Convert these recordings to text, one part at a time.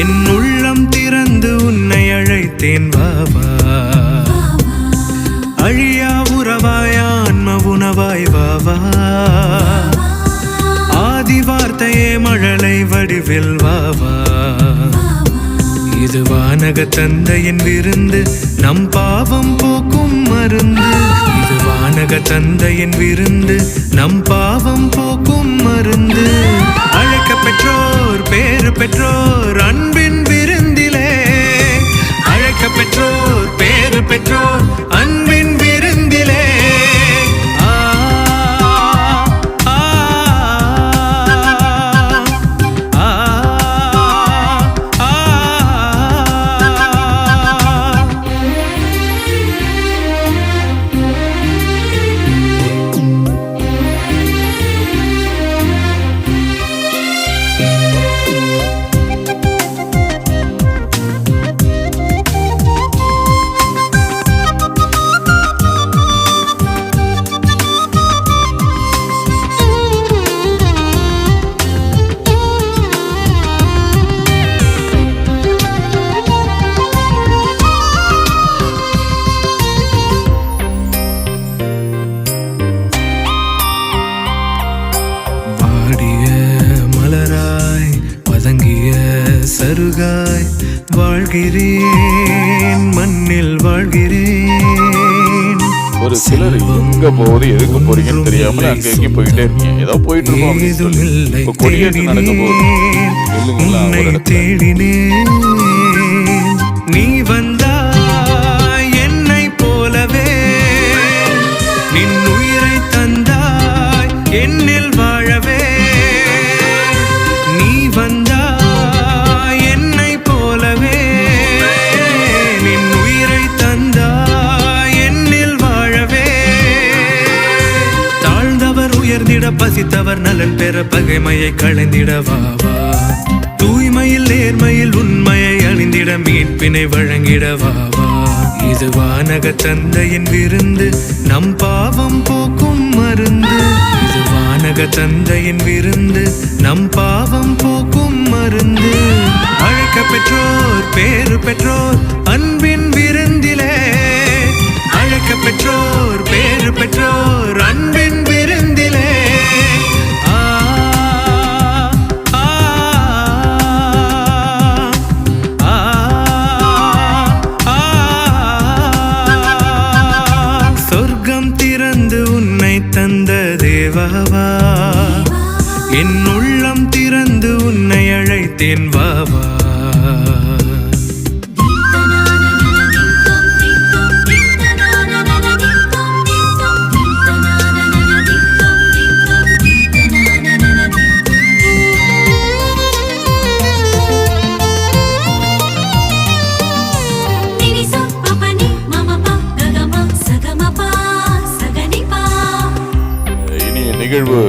என் உள்ளம் திறந்து உன்னை அழைத்தேன் வாவா. அழியா உறவாய் ஆன்ம உணவாய் வாவா. ஆதி வார்த்தையே மழலை வடிவில் வாவா. இது வானக தந்தையின் விருந்து, நம் பாவம் போக்கும் மருந்து. இது வானக தந்தையின் விருந்து, நம் பாவம் போக்கும் மருந்து. அழைக்க பெற்றோர் பேறு பெற்றோர் அன்பின் விருந்திலே. அழைக்க பெற்றோர் பேறு பெற்றோர் அன்பின் விருந்திலே. சருகாய் வாழ்கிறேன், மண்ணில் வாழ்கிறேன். ஒரு சிலர் எங்க போகுது எதுக்கு போறீங்கன்னு தெரியாம அங்க எங்க போயிட்டே இருக்கீங்க. ஏதோ போயிட்டு இருக்கோம். கொடியேற்று நடக்க போகுது. தேடினேன் நீ வந்தாய் என்னை போலவே. நின் உயிரை தந்தாய் என்னில் வாழவே. நீ வந்தாய் பசித்தவர் நலன் பெற பகைமையை களைந்திட வாவா. தூய்மையில் நேர்மையில் உண்மையை அணிந்திட மீட்பினை வழங்கிட வாவா. இது வானக தந்தையின் விருந்து, நம் பாவம் போக்கும் மருந்து. இது வானக தந்தையின் விருந்து, நம் பாவம் போக்கும் மருந்து. அழைக்க பெற்றோர் பேறு பெற்றோர் அன்பின் விருந்திலே. அழைக்க பெற்றோர் பேறு பெற்றோர் அன்பின் விருந்திலே. சொர்க்கம் திறந்து உன்னை தந்த தேவாவா. என் உள்ளம் திறந்து உன்னை அழைத்தேன் வாவா. நிகழ்வு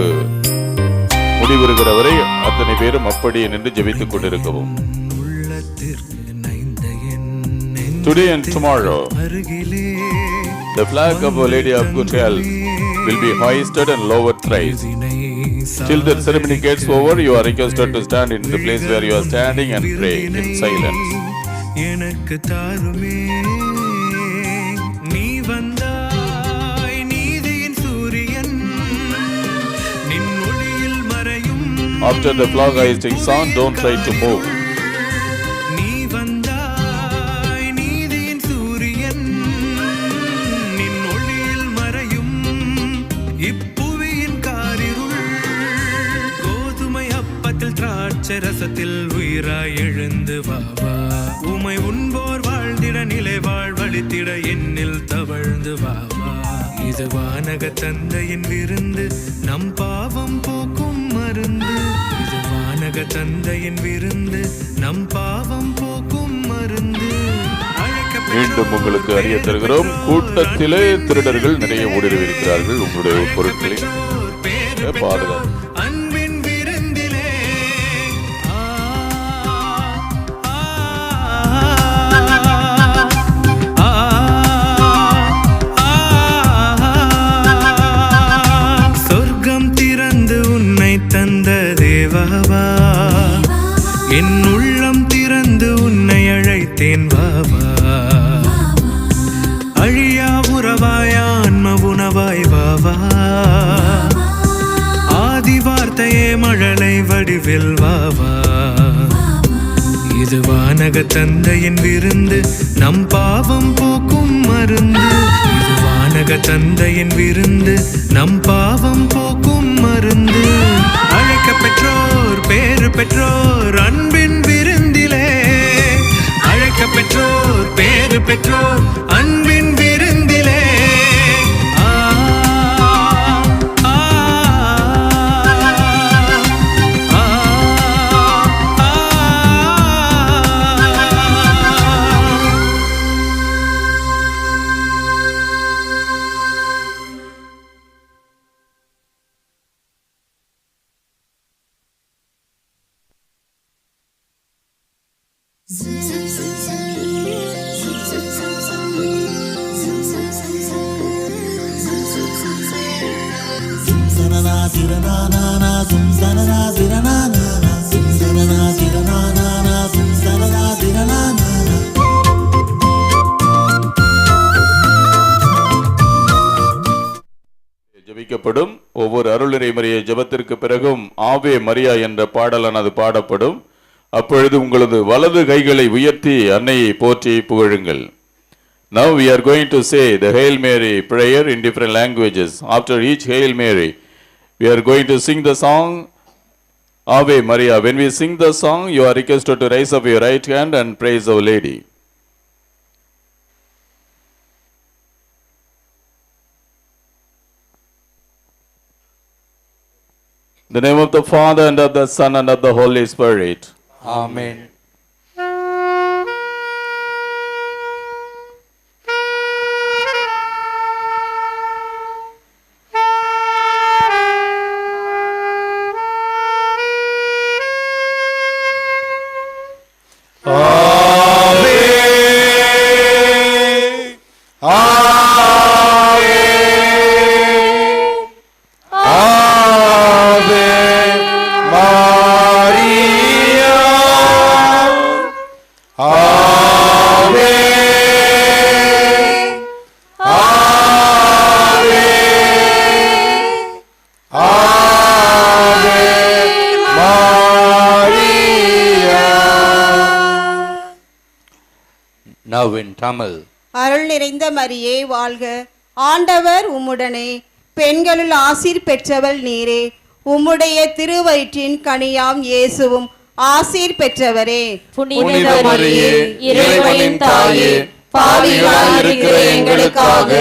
முடிவுறுகிற வரை அத்தனை பேரும் அப்படி நின்று ஜெபித்துக் கொண்டிருக்கவும். Today and tomorrow, the flag of Our Lady of Good Health will be hoisted and lowered thrice. Till the ceremony gets over, you are requested to stand in the place where you are standing and pray in silence. எனக்கு தாருமே நீ வந்தாய் நீதியின் சூரியன். நின் ஒளியில் மறையும். After the flag hoisting song, don't try to move. நீ வந்தாய் நீதியின் சூரியன். நின் ஒளியில் மறையும் இப்புவியின் காரிருள். கோதுமை அப்பத்தில் திராட்சை ரசத்தில் உயிராய் எழுந்து வாவா. உமை உண்போர் வாழ்ந்திட நிலை வாழ்வழித்திட என்னில் தவழ்ந்து வாவா. இது வானக தந்தையின் விருந்து, நம் பாவம் போக்கும் மருந்து. இது வானக தந்தையின் விருந்து, நம் பாவம் போக்கும் மருந்து. மீண்டும் உங்களுக்கு அறிய தருகிறோம், கூட்டத்திலே திருடர்கள் நிறைய ஊடுருவிருக்கிறார்கள். உங்களுடைய பொருட்களை பாதுகாப்பு. தந்த தேவாவா. என் உள்ளம் திறந்து உன்னை அழைத்தேன் வா வா. அழியா உறவாய் ஆன்ம உணவாய் வா வா. ஆதி வார்த்தையே மழலை வடிவில் வா வா. இது வானக தந்தையின் விருந்து, நம் பாவம் போக்கும் மருந்து. இது வானக தந்தையின் விருந்து, நம் பாவம் போக்கும் மருந்து. அழைக்க பெற்றோர் பேறு பெற்றோர் அன்பின் விருந்திலே. அழைக்க பெற்றோர் பேறு பெற்றோர் அன்பின் விருந்திலே. ஜெபிக்கப்படும். ஒவ்வொரு அருளிறை மரியை ஜெபத்திற்கு பிறகும் ஆவே மரியா என்ற பாடலானது பாடப்படும். அப்பொழுது உங்களது வலது கைகளை உயர்த்தி அன்னையை போற்றி புகழுங்கள். Now we are going to say the Hail Mary prayer in different languages. After each Hail Mary, we are going to sing the song Ave Maria. When we sing the song, you are requested to raise up your right hand and praise Our Lady. In the name of the Father, and of the Son, and of the Holy Spirit. Amen. Now in Tamil. அருள் நிறைந்த மரியே வாழ்க, ஆண்டவர் உம்முடனே, பெண்களுள் ஆசீர் பெற்றவள் நீரே, உம்முடைய திருவயிற்றின் கனியாம் இயேசுவும் ஆசீர் பெற்றவரே. புனித மரியே, இறைவனின் தாயே, பாவிகளாய் இருக்கிற எங்களுக்காக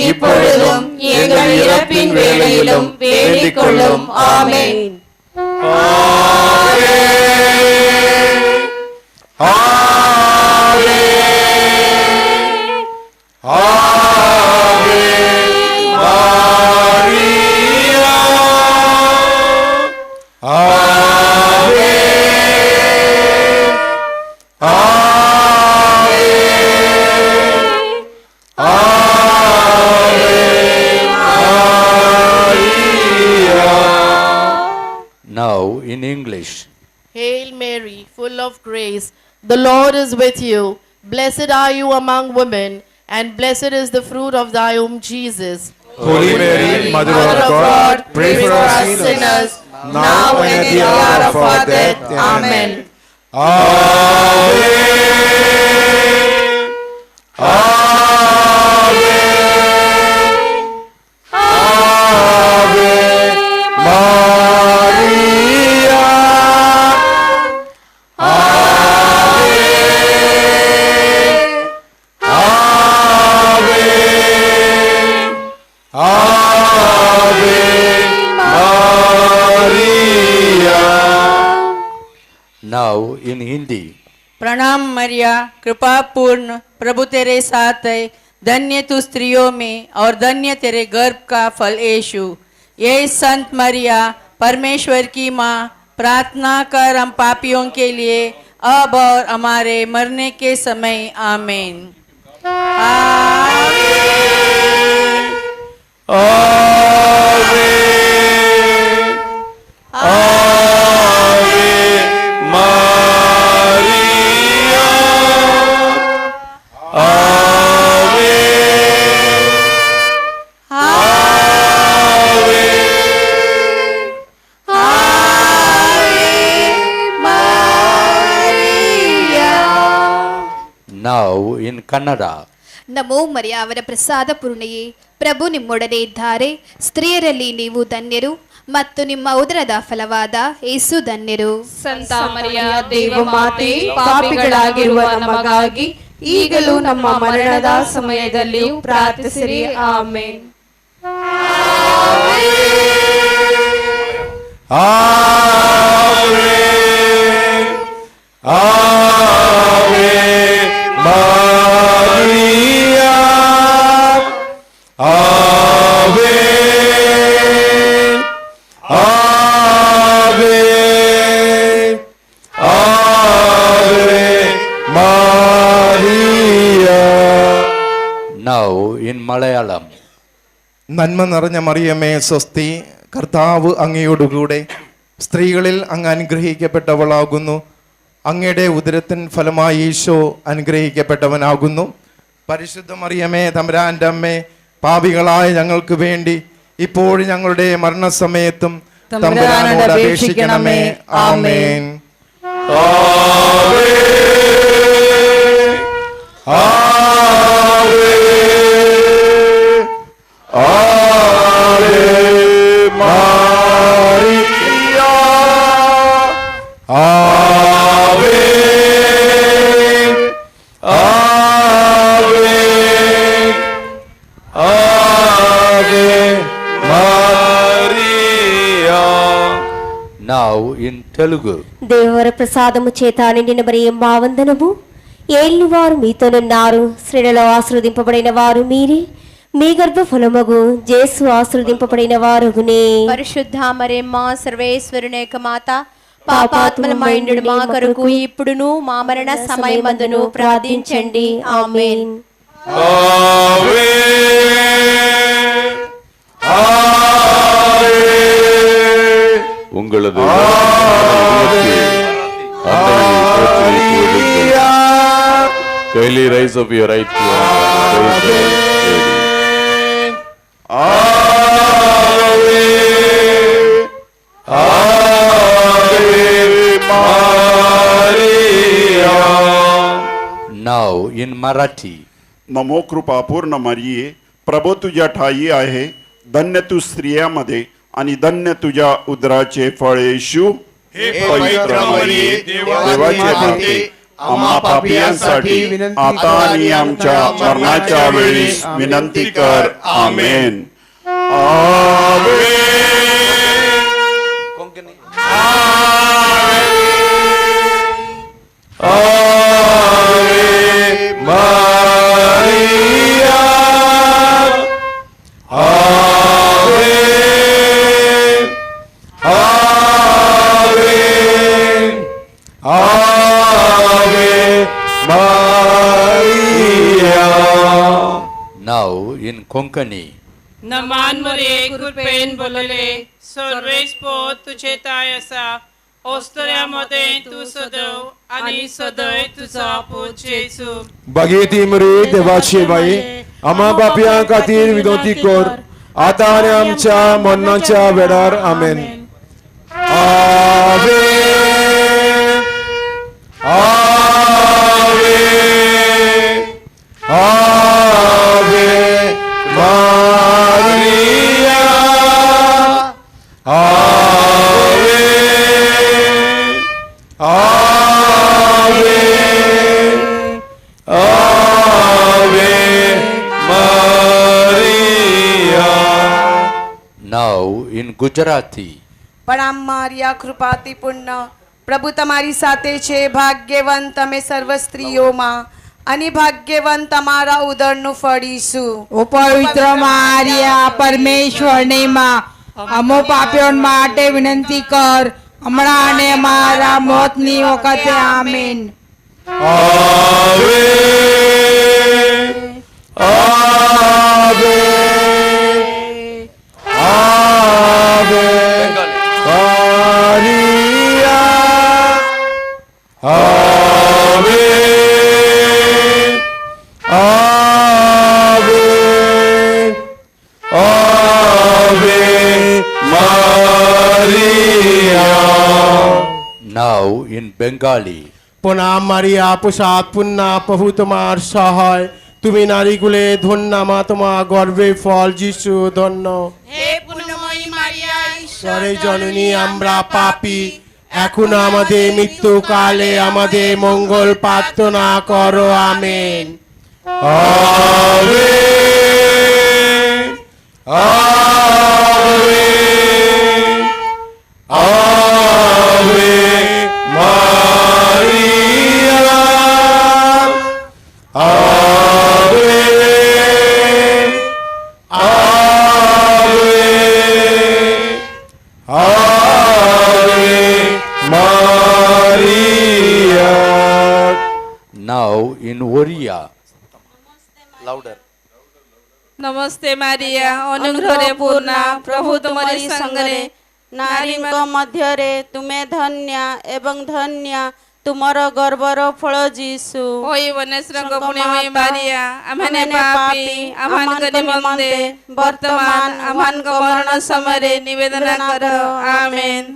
இப்பொழுதும் எங்கள் இறப்பின் வேளையிலும் வேண்டிக் கொள்ளும். ஆமென். Now in English. Hail Mary, full of grace, the Lord is with you. Blessed are you among women, and blessed is the fruit of thy womb, Jesus. Holy Mary, Mother of God, pray for us sinners, now and at the hour of our death. Amen. Ave, Ave, Ave Maria. Ave, Ave, Ave Maria. Now in Hindi. प्रणाम मरिया, कृपा पूर्ण, प्रभु तेरे साथ है, धन्य तू स्त्रियों में और धन्य तेरे गर्भ का फल यीशु। ये संत मरिया परमेश्वर की माँ, प्रार्थना कर हम पापियों के लिए अब और हमारे मरने के समय। आमीन। Ave Maria. Now in Kannada. ನಮೋ ಮರಿಯ ಅವರ ಪ್ರಸಾದ ಪೂರ್ಣೆಯೇ, ಪ್ರಭು ನಿಮ್ಮೊಡನೆ ಇದ್ದಾರೆ, ಸ್ತ್ರೀಯರಲ್ಲಿ ನೀವು ಧನ್ಯರು ಮತ್ತು ನಿಮ್ಮ ಉದರದ ಫಲವಾದ ಯೇಸು ಧನ್ಯರು. ಸಂತ ಮರಿಯ ದೇವಮಾತೆ, ಪಾಪಿಗಳಾಗಿರುವ ನಮಗಾಗಿ ಈಗಲೂ ನಮ್ಮ ಮರಣದ ಸಮಯದಲ್ಲಿಯೂ ಪ್ರಾರ್ಥಿಸಿರಿ. Amen. Ave, Ave Maria, Ave, Ave, Ave Maria. Now in Malayalam. നന്മ നിറഞ്ഞ മറിയമേ സ്വസ്തി, കർത്താവ് അങ്ങയോടുകൂടെ സ്ത്രീകളിൽ അങ്ങ് അനുഗ്രഹിക്കപ്പെട്ടവളാകുന്നു. അങ്ങയുടെ ഉദരത്തിൻ ഫലമായി ഈശോ അനുഗ്രഹിക്കപ്പെട്ടവനാകുന്നു. പരിശുദ്ധ മറിയമേ തമ്പുരാന്റെ അമ്മേ, പാപികളായ ഞങ്ങൾക്ക് വേണ്ടി ഇപ്പോഴും ഞങ്ങളുടെ മരണസമയത്തും തമ്പുരാനോട് അപേക്ഷിക്കണമേ. ആമേൻ. Ave Maria, Ave, Ave, Ave Maria. Now in Telugu. దేవర ప్రసాదము చేత నిండిన మరియ మా వందనము. ఏలువారు మీతోనున్నారు, స్త్రీలలో ఆశీర్వదింపబడిన వారు మీరే, మీ గర్భఫలమగు జేసు ఆశీర్వదింపబడిన వారుగునే. పరిశుద్ధ మరియమ్మ, సర్వేశ్వరుని యొక్క మాత, పాపాత్మలమైండు మా కొరకు ఇప్పుడును మా మరణ సమయమందును ప్రార్థించండి. ఆమేన్. Ave, Ave, உங்களது Kindly rise up your right hand. Ave, Ave Maria. Now in Marathi. नमो कृपापूर्ण मरिये, प्रभू तुझ्या ठाई आहे, धन्य तू स्त्रियामध्ये आणि धन्य तुझ्या उदराचे फळ येशू. हे पवित्र मरिये, देवाचे माते, आम्हा पापियांसाठी आता आणि आमच्या मरणाच्या वेळी विनंती कर. आमेन. आवे, आवे Maria, Ave, Ave, Ave Maria. Now in Konkani. नमान मरे कृपेन बोलले, सर्वेश पोत तुझे तायसा, ओस्तऱ्यामध्ये तू सदैव आणि सदैव तुझा पोत जेसू. बघेती मरे देवाची बाई, आम्हा पापियां खातीर विनंती कर, आता आणि आमच्या मरणाच्या वेळार. आमेन. आवे, आवे, आवे Maria, Ave, Ave, Ave Maria. Now in Gujarati. પ્રણામ મારિયા, કૃપાથી પૂર્ણ, પ્રભુ તમારી સાથે છે. ભાગ્યવાન તમે સર્વ સ્ત્રીઓમાં અને ભાગ્યવાન તમારા ઉદરનું ફળ ઈસુ. ઓ પવિત્ર મારિયા, પરમેશ્વરની માં, અમો પાપીઓ માટે વિનંતી કર, હમણાં અને અમારા મોતની વખતે. Amen. Ave, Ave, Ave Maria, Ave, Ave, Ave Maria. Now in Bengali. প্রণাম মারিয়া প্রসাদ পুণ্যা প্রভু তোমার সহায় তুমি নারীকুলে ধন্য মা তোমার গর্ভে ফল যিশু ধন্য হে পুণ্যময়ী মারিয়া ঈশ্বরের জননী আমরা পাপী এখন আমাদের মৃত্যুকালে আমাদের মঙ্গল প্রার্থনা করো আমেন আমেন আমেন আমেন মারিয়া আমেন আমেন আমেন Maria Now in Oriya. Louder. ନମସ୍ତେ ମାରିଆ ଅନୁଗ୍ରହରେ ପୂର୍ଣ୍ଣା ପ୍ରଭୁ ତୁମରି ସଙ୍ଗରେ ନାରୀଙ୍କ ମଧ୍ୟରେ ତୁମେ ଧନ୍ୟ ଏବଂ ଧନ୍ୟ ତୁମର ଗର୍ଭର ଫଳ ଯୀଶୁ ହୋଇ ବନେଶ୍ୱରଙ୍କ ପୁଣ୍ୟମୟୀ ମାରିଆ ଆମମାନେ ପାପୀ ଆମମାନଙ୍କ ନିମନ୍ତେ ବର୍ତ୍ତମାନ ଆମମାନଙ୍କ ମରଣ ସମୟରେ ନିବେଦନ କର ଆମେନ୍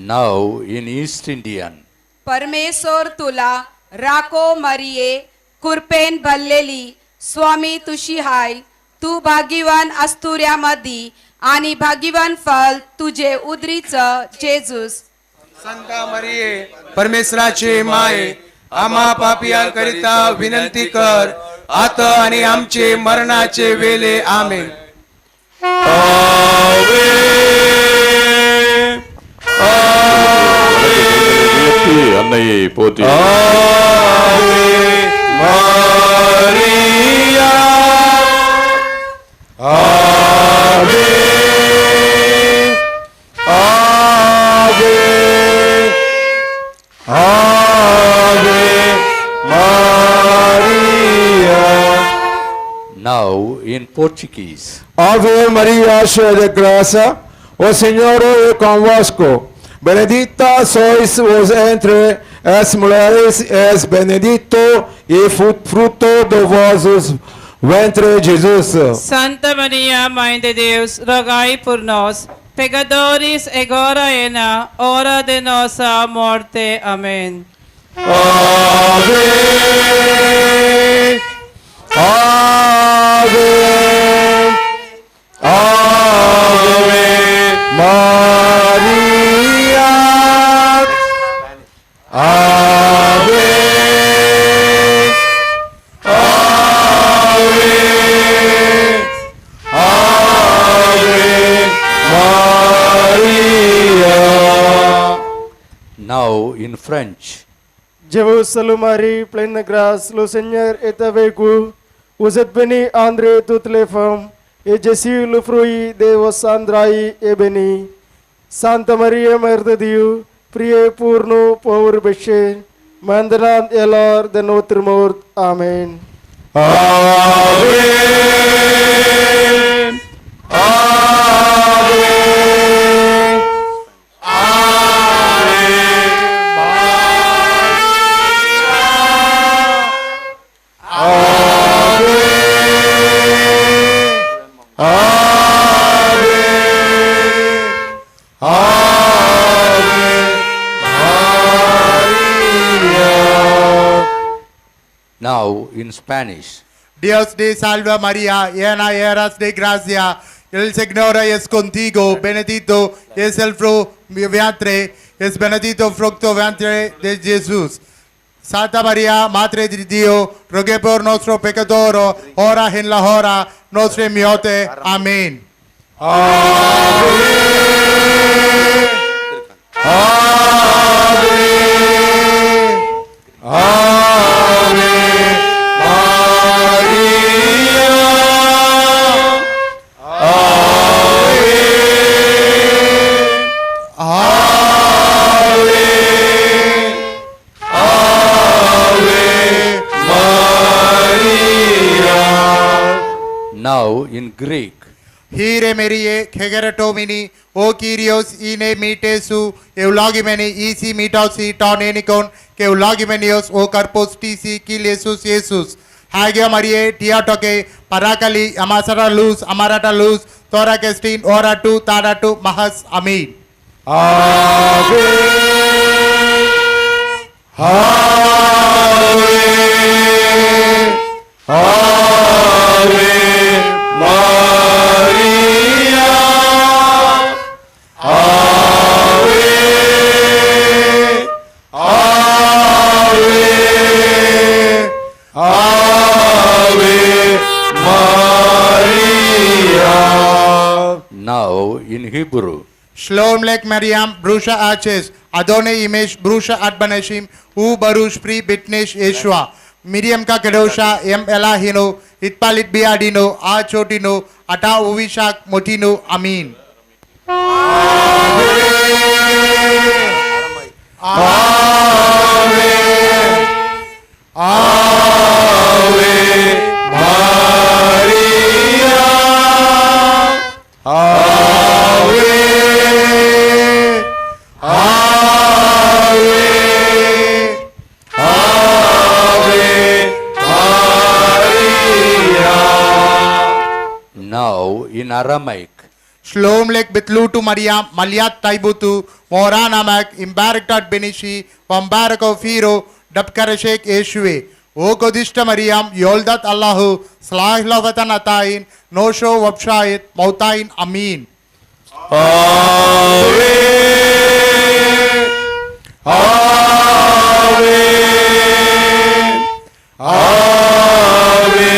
Now in East Indian. परमेश्वर तुला राको मरिये कुरपेन भरलेली स्वामी तुशी हाय तू भाग्यवान अस्तुऱ्यामध्ये आणि भाग्यवान फल तुझे उदरीचं जेजूस संता मरिये परमेश्वराचे माये आम्हा पापियांकरिता विनंती कर आता आणि आमचे मरणाचे वेळे आमेन அன்னையை போற்றி Maria Ave Ave Ave Maria. Now in Portuguese. Ave Maria, cheia de graça, o Senhor é convosco. Benedicta sois vos entre as mulheres, és benedito e fruto do vosso ventre, Jesus. Santa Maria, Mãe de Deus, rogai por nós, pecadores, agora e na hora de nossa morte. Amém. Ave, Ave, Ave Maria. Ave, Ave, Ave Maria. Now in French. Je vous salue Marie, pleine de grâce, le Seigneur est avec vous. Vous êtes bénie entre toutes les femmes, et Jésus, le fruit de vos entrailles, est béni. Sainte Marie, Mère de Dieu, priez pour nous pauvres pécheurs, maintenant et à l'heure de notre mort. Amen. Amen. Amen. Now in Spanish. Dios te salva María, llena eres de gracia, el Señor es contigo, bendito es el fruto de mi vientre, es bendito el fruto del vientre de Jesús. Santa María, Madre de Dios, rogue por nuestro pecador, ahora en la hora nuestra muerte. Amén. Amén. Amén. Amén. María. Amén. Amén. Ave María. Now in Greek. Hire merie kegeretomini o Kyrios ine mitesu eulogimeni isi mitosi ton enikon ke eulogimenios o karpos tisi kil Jesus. Hagia Marie tiatoke parakali amasara luz amarata luz tora kestin ora tu tada tu mahas amin. Ave Ave Ave Maria Ave Ave Ave Maria. Now in Hebrew. Shalom lek Mariam brusha aches Adonai imesh brusha adbanashim u barush pri bitnesh Yeshua Miriam ka kedosha em elahino itpalit biadino a chotino ata uvishak motino amin. Ave Ave Maria Ave Ave Ave Maria. Now in Aramaic. Shalom lek bitlutu Mariam maliat taibutu moranamak imbaraktat benishi vambarako firo dabkarashek Yeshue o godishta Mariam yoldat Allahu slahlavatan atain nosho wabshayit mautain amin. Ave Ave Ave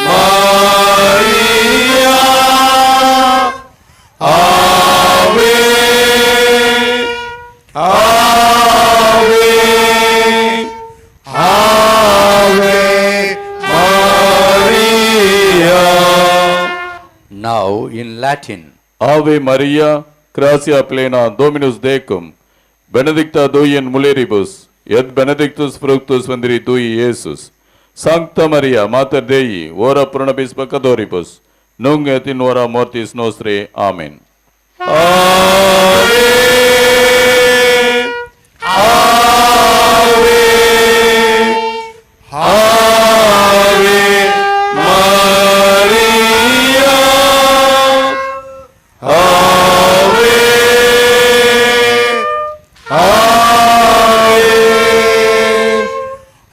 Maria Ave Ave Ave Maria. Now in Latin. Ave Maria, gratia plena, Dominus tecum, benedicta tui in mulieribus, et benedictus fructus ventris tui, Iesus. Sancta Maria, Mater Dei, ora pro nobis peccatoribus, nunc et in hora mortis nostrae. Amen. Ave Ave Ave Maria Ave Ave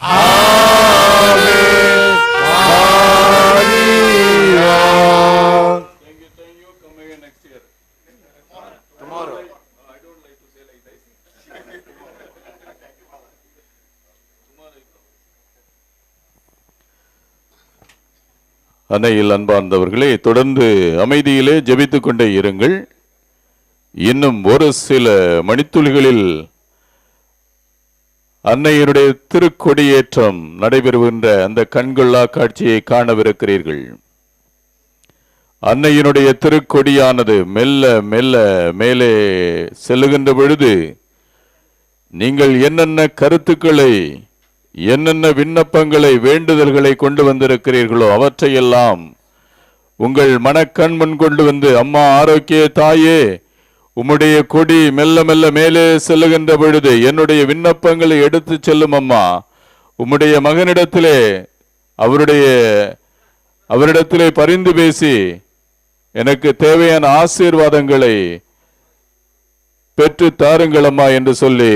Ave Maria. Thank you. Come again next year. Tomorrow. I don't like to say like this. அன்னையில் அன்பார்ந்தவர்களே, தொடர்ந்து அமைதியிலே ஜெபித்துக் கொண்டே இருங்கள். இன்னும் ஒரு சில மணித்துளிகளில் அன்னையினுடைய திருக்கொடியேற்றம் நடைபெறுகின்ற அந்த கண்கொள்ளா காட்சியை காணவிருக்கிறீர்கள். அன்னையினுடைய திருக்கொடியானது மெல்ல மெல்ல மேலே செல்லுகின்ற பொழுது நீங்கள் என்னென்ன கருத்துக்களை, என்னென்ன விண்ணப்பங்களை, வேண்டுதல்களை கொண்டு வந்திருக்கிறீர்களோ அவற்றையெல்லாம் உங்கள் மனக்கண் முன் கொண்டு வந்து, அம்மா ஆரோக்கிய தாயே, உம்முடைய கொடி மெல்ல மெல்ல மேலே செல்லுகின்ற பொழுது என்னுடைய விண்ணப்பங்களை எடுத்து செல்லும் அம்மா. உம்முடைய மகனிடத்திலே அவரிடத்திலே பரிந்து பேசி எனக்கு தேவையான ஆசீர்வாதங்களை பெற்று தாருங்கள் அம்மா என்று சொல்லி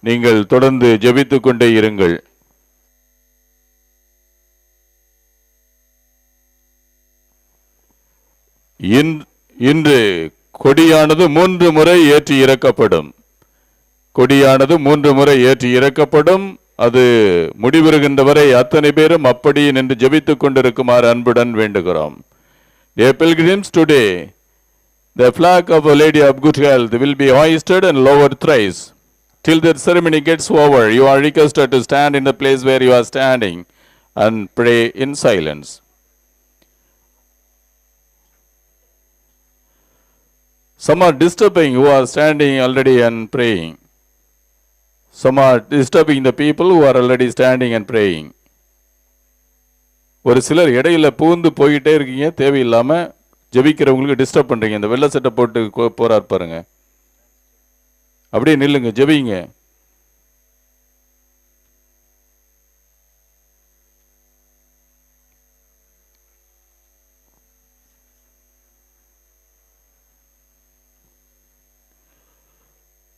நீங்கள் தொடர்ந்து ஜெபித்துக் கொண்டே இருங்கள். இன்று கொடியானது 3 முறை ஏற்றி இறக்கப்படும். கொடியானது 3 முறை ஏற்றி இறக்கப்படும். அது முடிவுறுகின்ற வரை அத்தனை பேரும் அப்படியே நின்று ஜெபித்துக் கொண்டிருக்குமாறு அன்புடன் வேண்டுகிறோம். Dear pilgrims, today the flag of Our Lady of Good Health will be hoisted and lowered thrice. Till the ceremony gets over, you are requested to stand in the place where you are standing and pray in silence. Some are disturbing who are standing already and praying. Some are disturbing the people who are already standing and praying. ஒரு சிலர் இடையில பூந்து போயிட்டே இருக்கீங்க, தேவையில்லாம ஜெபிக்கிறவங்களுக்கு disturb பண்றீங்க. இந்த வெள்ளை சட்டை போட்டு போறார் பாருங்க, அப்படியே நில்லுங்க, ஜெபிங்க.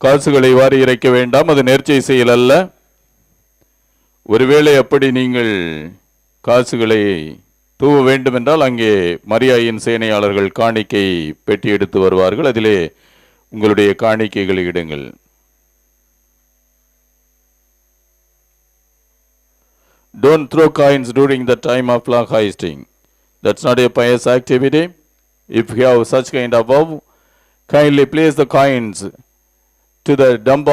காசுகளை வாரி இறைக்க வேண்டாம், அது நேர்ச்சை செயல் அல்ல. ஒருவேளை அப்படி நீங்கள் காசுகளை தூவ வேண்டுமென்றால் அங்கே மரியாயின் சேனையாளர்கள் காணிக்கை பெட்டி எடுத்து வருவார்கள், அதிலே உங்களுடைய காணிக்கைகளை இடுங்கள். Don't throw coins during the time of flag hoisting. That's not a pious activity. If you have such kind of vow, kindly place the coins to the dump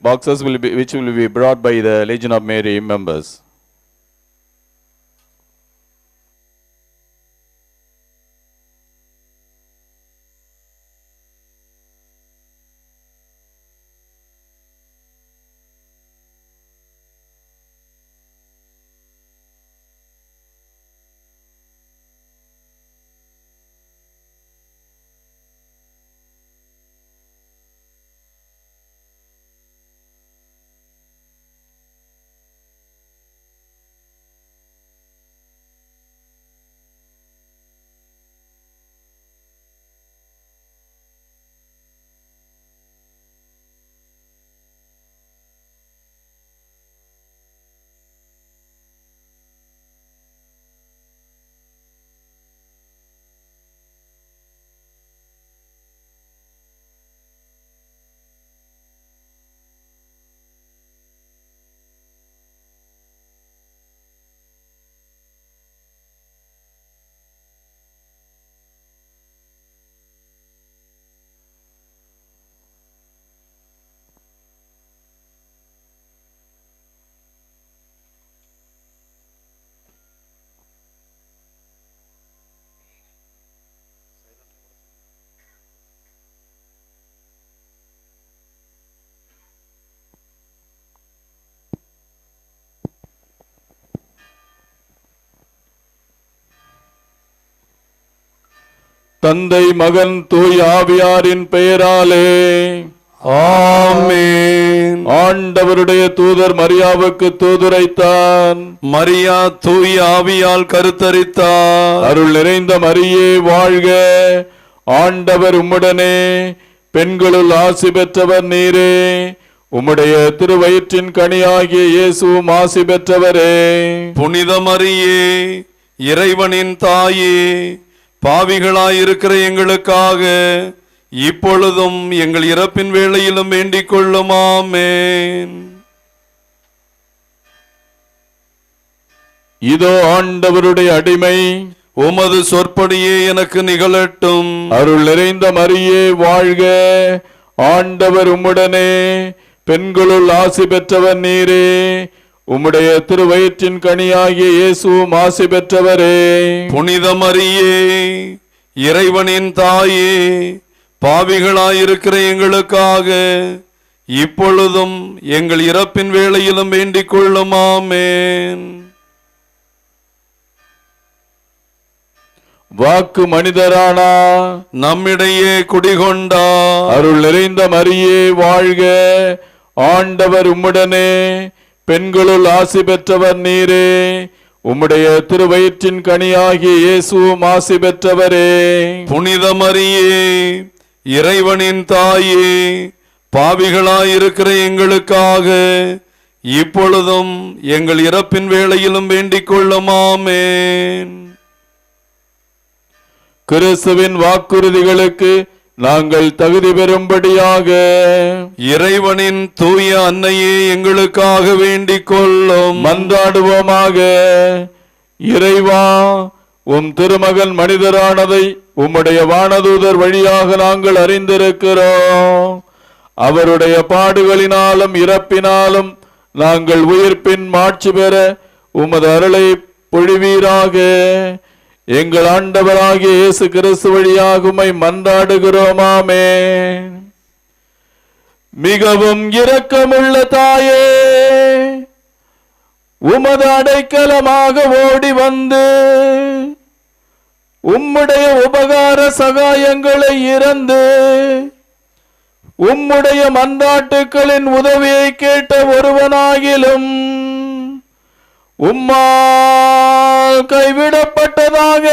boxes which will be brought by the Legion of Mary members. தந்தை மகன் தூய் ஆவியாரின் பெயராலே ஆமென். ஆண்டவருடைய தூதர் மரியாவுக்கு தூதுரைத்தான், மரியா தூய் ஆவியால் கருத்தரித்தார். அருள் நிறைந்த மரியே வாழ்க, ஆண்டவர் உம்முடனே, பெண்களுள் ஆசி பெற்றவர் நீரே, உம்முடைய திருவயிற்றின் கனியாகிய இயேசுவும் ஆசி பெற்றவரே. புனித மரியே, இறைவனின் தாயே, பாவிகளாயிருக்கிற எங்களுக்காக இப்பொழுதும் எங்கள் இறப்பின் வேளையிலும் வேண்டிக் கொள்ளும். ஆமென். இதோ ஆண்டவருடைய அடிமை, உமது சொற்படியே எனக்கு நிகழட்டும். அருள் நிறைந்த மரியே வாழ்க, ஆண்டவர் உம்முடனே, பெண்களுள் ஆசி பெற்றவர் நீரே, உம்முடைய திருவயிற்றின் கனியாகிய இயேசுவும் ஆசி பெற்றவரே. புனித மரியே, இறைவனின் தாயே, பாவிகளாயிருக்கிற எங்களுக்காக இப்பொழுதும் எங்கள் இறப்பின் வேளையிலும் வேண்டிக் கொள்ளும். ஆமென். வாக்கு மனிதரானா, நம்மிடையே குடிகொண்டா. அருள் நிறைந்த மரியே வாழ்க, ஆண்டவர் உம்முடனே, பெண்களுள் ஆசி பெற்றவர் நீரே, உம்முடைய திருவயிற்றின் கனியாகிய இயேசுவும் ஆசி பெற்றவரே. புனித மரியே, இறைவனின் தாயே, பாவிகளாயிருக்கிற எங்களுக்காக இப்பொழுதும் எங்கள் இறப்பின் வேளையிலும் வேண்டிக் கொள்ளும். ஆமென். கிறிஸ்துவின் வாக்குறுதிகளுக்கு நாங்கள் தகுதி பெறும்படியாக இறைவனின் தூய அன்னையே எங்களுக்காக வேண்டிக் கொள்ளும். மன்றாடுவோமாக. இறைவா, உம் திருமகன் மனிதரானதை உம்முடைய வானதூதர் வழியாக நாங்கள் அறிந்திருக்கிறோம். அவருடைய பாடுகளினாலும் இறப்பினாலும் நாங்கள் உயிர்ப்பின் மாட்சி பெற உமது அருளை பொழிவீராக. எங்கள் ஆண்டவராகிய இயேசு கிறிஸ்து வழியாக உம்மை மன்றாடுகிறோமாமே. மிகவும் இரக்கமுள்ள தாயே, உமது அடைக்கலமாக ஓடி வந்து உம்முடைய உபகார சகாயங்களை இறந்து உம்முடைய மன்றாட்டுக்களின் உதவியை கேட்ட ஒருவனாகிலும் உம்மால் கைவிடப்பட்டதாக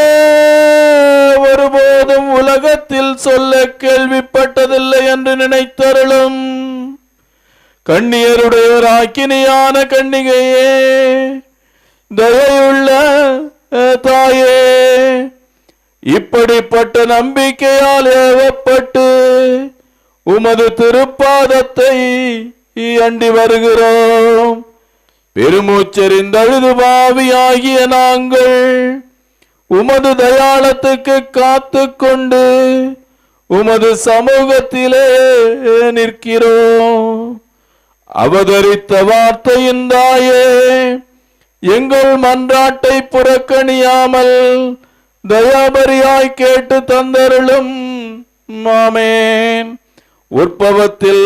ஒருபோதும் உலகத்தில் சொல்ல கேள்விப்பட்டதில்லை என்று நினைத்தருளும். கண்ணியருடைய ராக்கினியான கன்னிகையே, தயையுள்ள தாயே, இப்படிப்பட்ட நம்பிக்கையால் ஏவப்பட்டு உமது திருப்பாதத்தை அண்டி வருகிறோம். பெருமூச்செறிந்தழுது பாவியாகிய நாங்கள் உமது தயாளத்துக்கு காத்து கொண்டு உமது சமூகத்திலே நிற்கிறோம். அவதரித்த வார்த்தையின் தாயே, எங்கள் மன்றாட்டை புறக்கணியாமல் தயாபரியாய் கேட்டு தந்தருளும். ஆமென். உற்பவத்தில்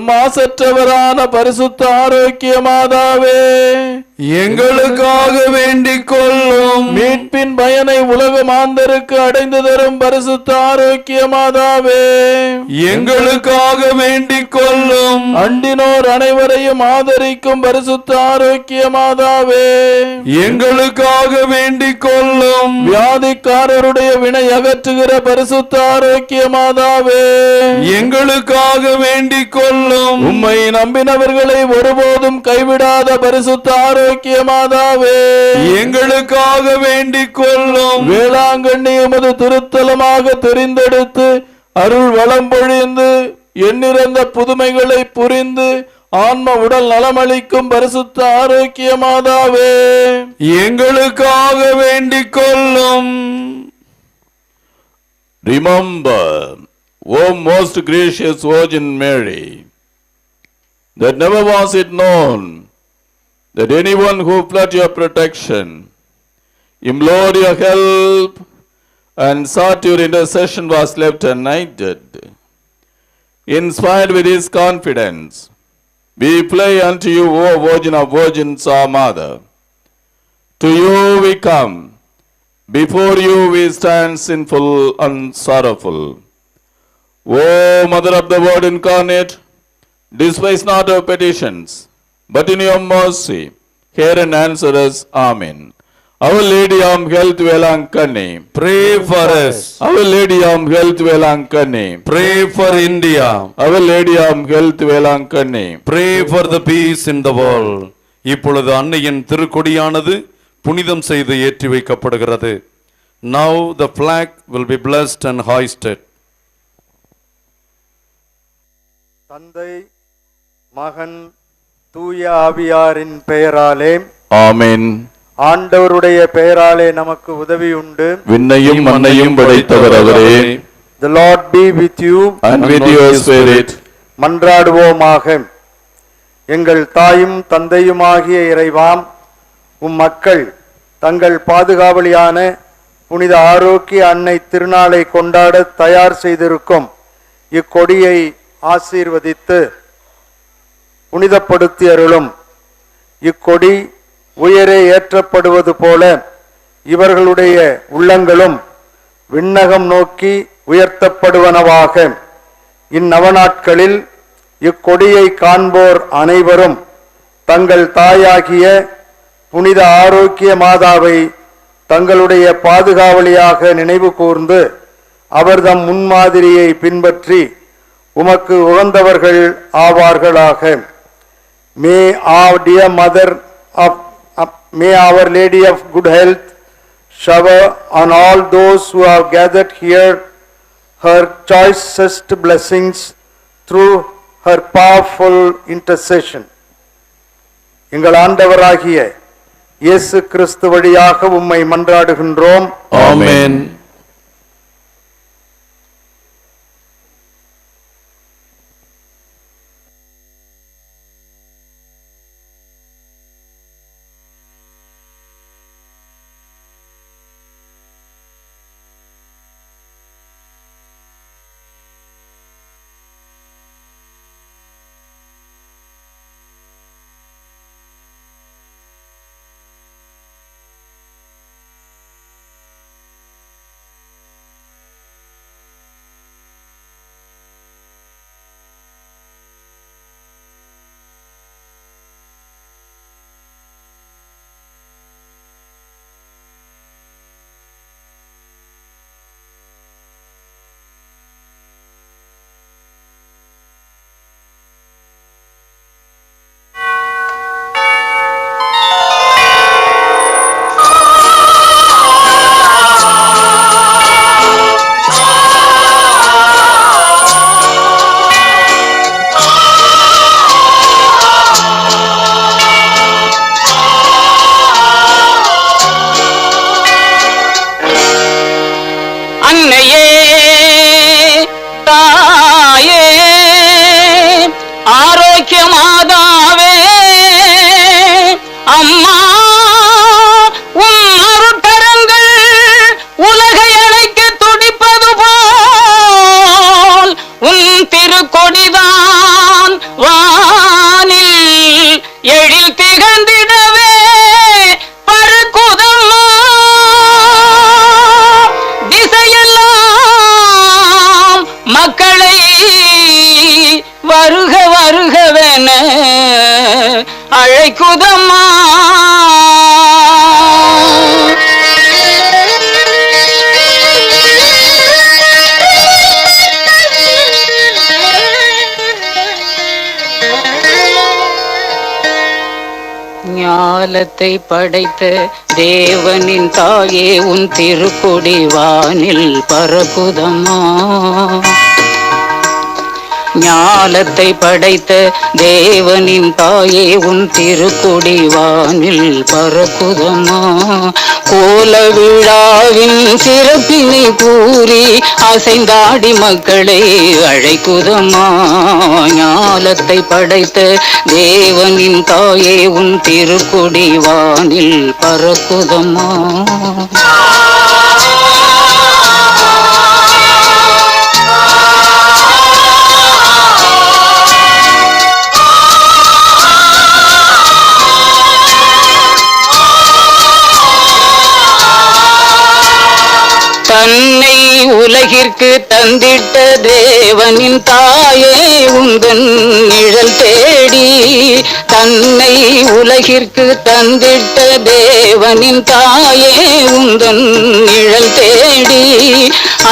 மாசற்றவரான பரிசுத்த ஆரோக்கிய மாதாவே, எங்களுக்காக வேண்டிக் கொள்ளும். மீட்பின் பயனை உலக மாந்தருக்கு அடைந்து தரும் பரிசுத்த ஆரோக்கிய மாதாவே, எங்களுக்காக வேண்டிக் கொள்ளும். அண்டினோர் அனைவரையும் ஆதரிக்கும் பரிசுத்த ஆரோக்கிய மாதாவே, எங்களுக்காக வேண்டிக் கொள்ளும். வியாதிக்காரருடைய வினை அகற்றுகிற பரிசுத்த ஆரோக்கிய மாதாவே, எங்களுக்காக வேண்டிக் கொள்ளும். உம்மை நம்பினவர்களை ஒருபோதும் கைவிடாத பரிசுத்த ஆரோக்கிய மாதாவே, எங்களுக்காக வேண்டிக் கொள்ளும். வேளாங்கண்ணி உமது திருத்தலமாக தெரிந்தெடுத்து அருள் வளம் பொழிந்து எண்ணிறந்த புதுமைகளை புரிந்து ஆன்ம உடல் நலமளிக்கும் பரிசுத்த ஆரோக்கிய மாதாவே, எங்களுக்காக வேண்டிக் கொள்ளும். Remember, O most gracious Virgin Mary, that never was it known that anyone who fled your protection, implored your help, and sought your intercession was left united. Inspired with this confidence, we fly unto you, O Virgin of Virgins, our Mother. To you we come, before you we stand sinful and sorrowful. O Mother of the Word incarnate, despise not our petitions, but in your mercy hear and answer us. Amen. Our Lady of Health Velankani, Pray for us. Our Lady of Health Velankani, Pray for India. Our Lady of Health Velankani, Pray for the peace in the world. இப்பொழுது அன்னையின் திருக்கொடியானது புனிதம் செய்து ஏற்றி வைக்கப்படுகிறது. Now the flag will be blessed and hoisted. தந்தை, மகன், தூய ஆவியாரின் பெயராலே Amen. ஆண்டவருடைய பெயராலே நமக்கு உதவி உண்டு. விண்ணையும் மண்ணையும் படைத்தவர் அவரே. The Lord be with you. And with your spirit. மன்றாடுவோமாக. எங்கள் தாயும் தந்தையுமாகிய இறைவாம், உம் மக்கள் தங்கள் பாதுகாவலியான புனித ஆரோக்கிய அன்னை திருநாளை கொண்டாட தயார் செய்திருக்கும் இக்கொடியை ஆசீர்வதித்து புனிதப்படுத்தி அருளும். இக்கொடி உயரே ஏற்றப்படுவது போல இவர்களுடைய உள்ளங்களும் விண்ணகம் நோக்கி உயர்த்தப்படுவனவாக. இந்நவநாட்களில் இக்கொடியை காண்போர் அனைவரும் தங்கள் தாயாகிய புனித ஆரோக்கிய மாதாவை தங்களுடைய பாதுகாவலியாக நினைவு கூர்ந்து அவர்தம் முன்மாதிரியை பின்பற்றி உமக்கு உகந்தவர்கள் ஆவார்களாக. May our dear Mother of May Our Lady of Good Health shower on all those who have gathered here her choicest blessings through her powerful intercession. எங்கள் ஆண்டவராகிய இயேசு கிறிஸ்து வழியாக உம்மை மன்றாடுகின்றோம். Amen. ஞாலத்தை படைத்த தேவனின் தாயே உன் திருக்கொடி வானில் பறக்குதம்மா. ஞாலத்தை படைத்த தேவனின் தாயே உன் திருக்கொடி வானில் பறக்குதம்மா. கோல விழாவின் சிறப்பினை கூறி அசைந்தாடி மக்களை அழைக்குதம்மா. ஞாலத்தை படைத்த தேவனின் தாயே உன் திருக்கொடி வானில் பறக்குதம்மா. தன்னை உலகிற்கு தந்திட்ட தேவனின் தாயே உந்தன் நிழல் தேடி. தன்னை உலகிற்கு தந்திட்ட தேவனின் தாயே உந்தன் நிழல் தேடி.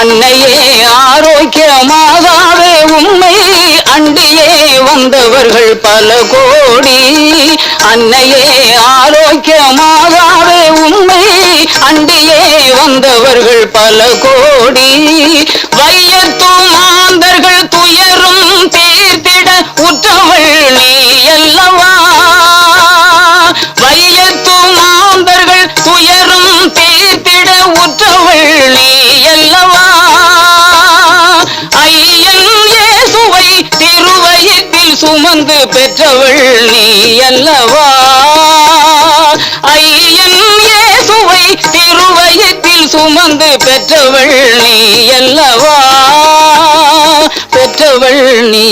அன்னையே ஆரோக்கியமாகவே உம்மை அண்டியே வந்தவர்கள் பல கோடி. அன்னையே ஆரோக்கியமாகவே உம்மை அண்டியே வந்தவர்கள் பல கோடி. வையத்து மாந்தர்கள் துயரும் தீர்த்திட உற்றவள் நீ அல்லவா. வையத்து மாந்தர்கள் துயரும் தீர்த்திட உற்றவள் நீ அல்லவா. ஐயன் இயேசுவை திருவயிற்றில் சுமந்து பெற்றவள் நீ அல்லவா. ஐயன் இயேசுவை திருவயிற்றில் சுமந்து பெற்றவள் நீ அல்லவா. பெற்றவள் நீ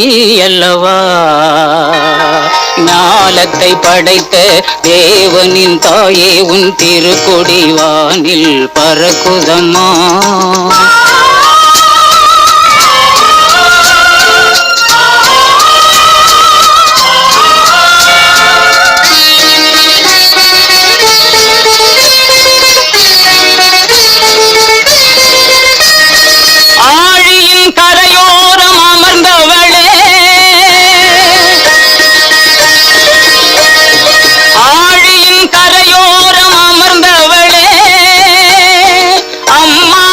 அல்லவா. ஞாலத்தை படைத்த தேவனின் தாயே உன் திருக்கொடி வானில் பறக்குதம்மா. ஆழியின் கரையோரம் அமர்ந்தவளே, ஆழியின் கரையோரம் அமர்ந்தவளே, அம்மா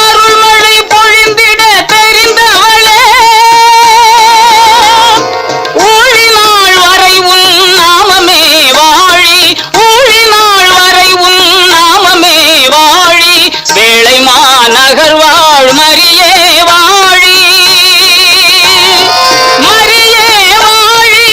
அருள்மழை பொழிந்திட தெரிந்தவளே. ஊழினாள் வரை உன் நாமமே வாழி, ஊழினாள் வரை உன் நாமமே வாழி. வேளை மாநகர் வாழ் மரியே வாழி, மரியே வாழி.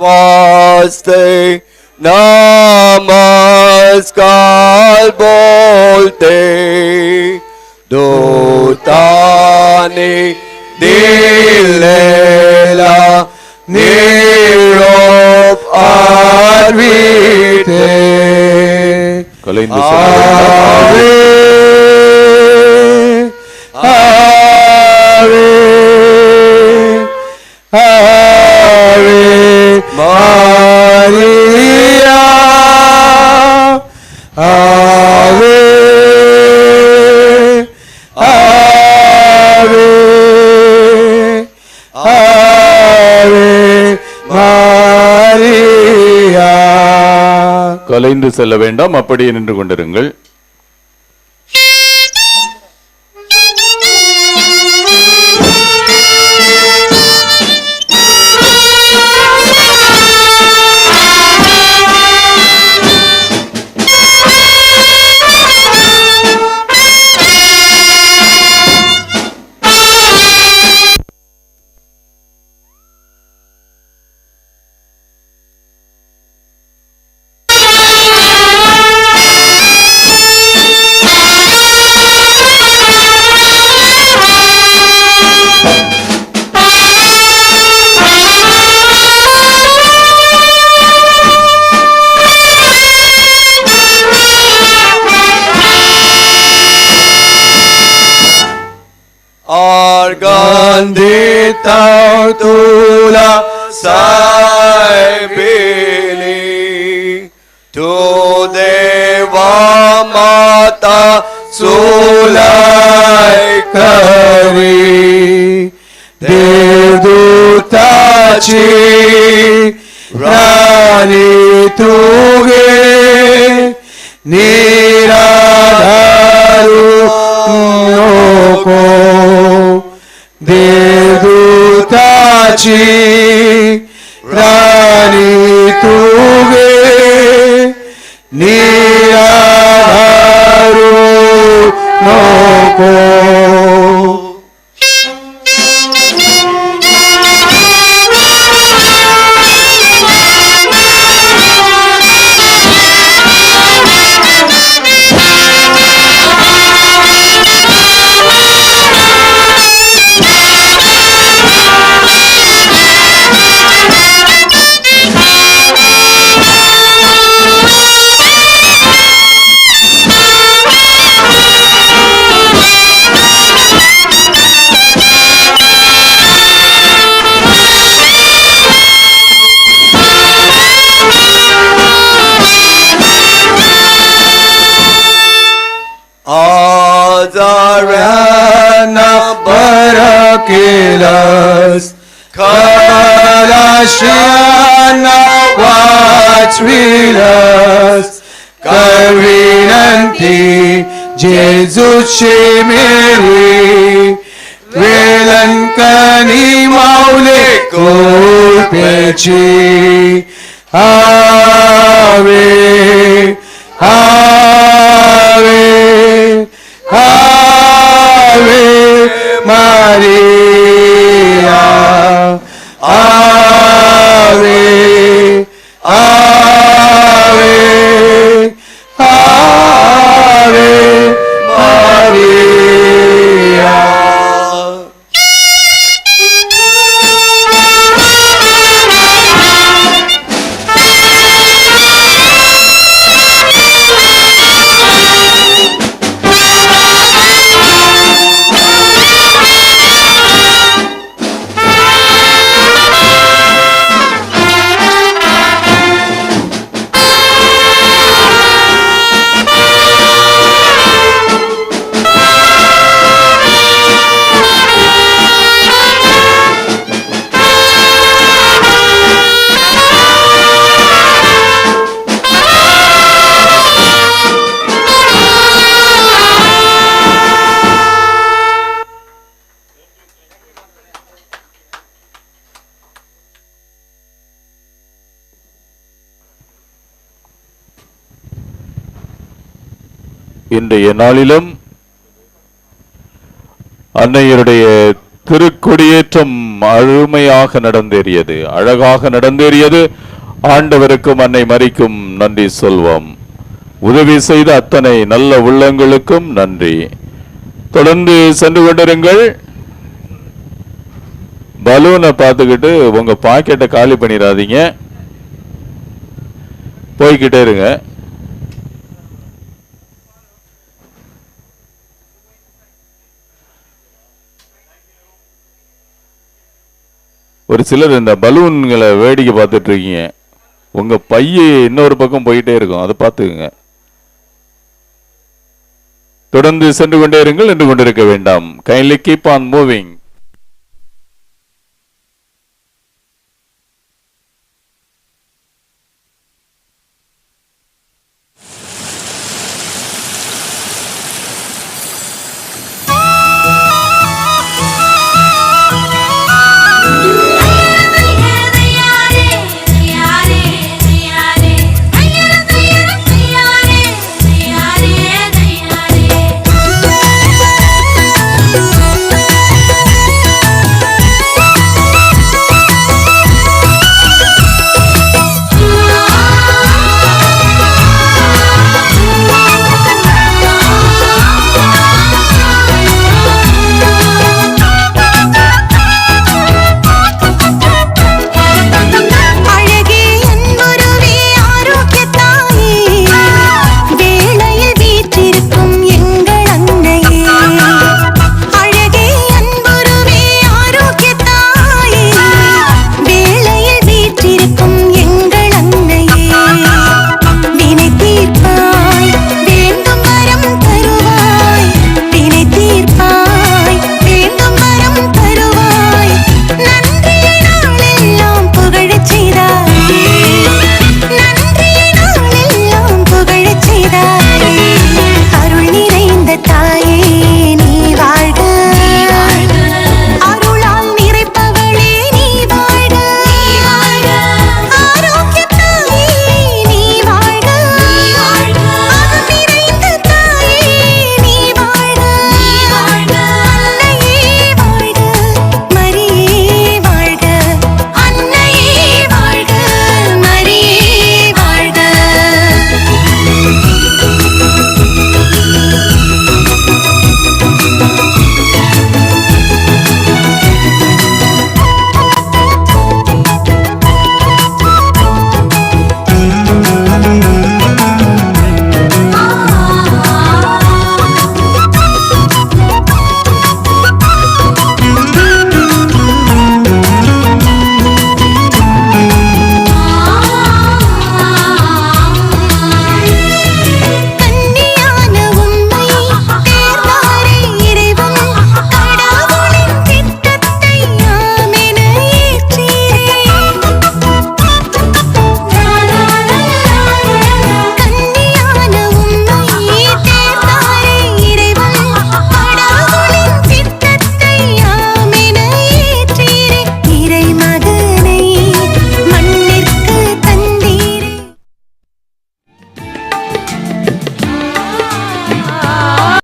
Vaste namaskar bolte dotane dilela nirop arvite கலைந்து Ave Ave Ave Maria Ave Ave Ave Maria. கலைந்து செல்ல வேண்டாம், அப்படியே நின்று கொண்டிருங்கள். Argandita tula sai bili tu deva सोलाय करी देवदूताची राणी तुगे निराधारू नको देवदूताची राणी तुगे निराधारू नको आजारांना बरं केलंस खलाशांना वाचविलंस कर विनंती जेजूची मेरी वेलंकनी माऊले कोपेची आवे आवे आवे मारिया आवे आवे आवे मारिया இன்றைய நாளிலும் அன்னையருடைய திருக்கொடியேற்றம் அருமையாக நடந்தேறியது, அழகாக நடந்தேறியது. ஆண்டவருக்கும் அன்னை மரிக்கும் நன்றி சொல்வோம். உதவி செய்த அத்தனை நல்ல உள்ளங்களுக்கும் நன்றி. தொடர்ந்து சென்று கொண்டிருங்கள். பலூனை பார்த்துக்கிட்டு உங்க பாக்கெட்டை காலி பண்ணிடாதீங்க, போய்கிட்டே இருங்க. ஒரு சிலர் இந்த பலூன்களை வேடிக்கை பார்த்துட்டு இருக்கீங்க, உங்க பைய இன்னொரு பக்கம் போயிட்டே இருக்கும், அதை பார்த்துக்குங்க. தொடர்ந்து சென்று கொண்டே இருங்கள், நின்று கொண்டிருக்க வேண்டாம். Kindly keep on moving.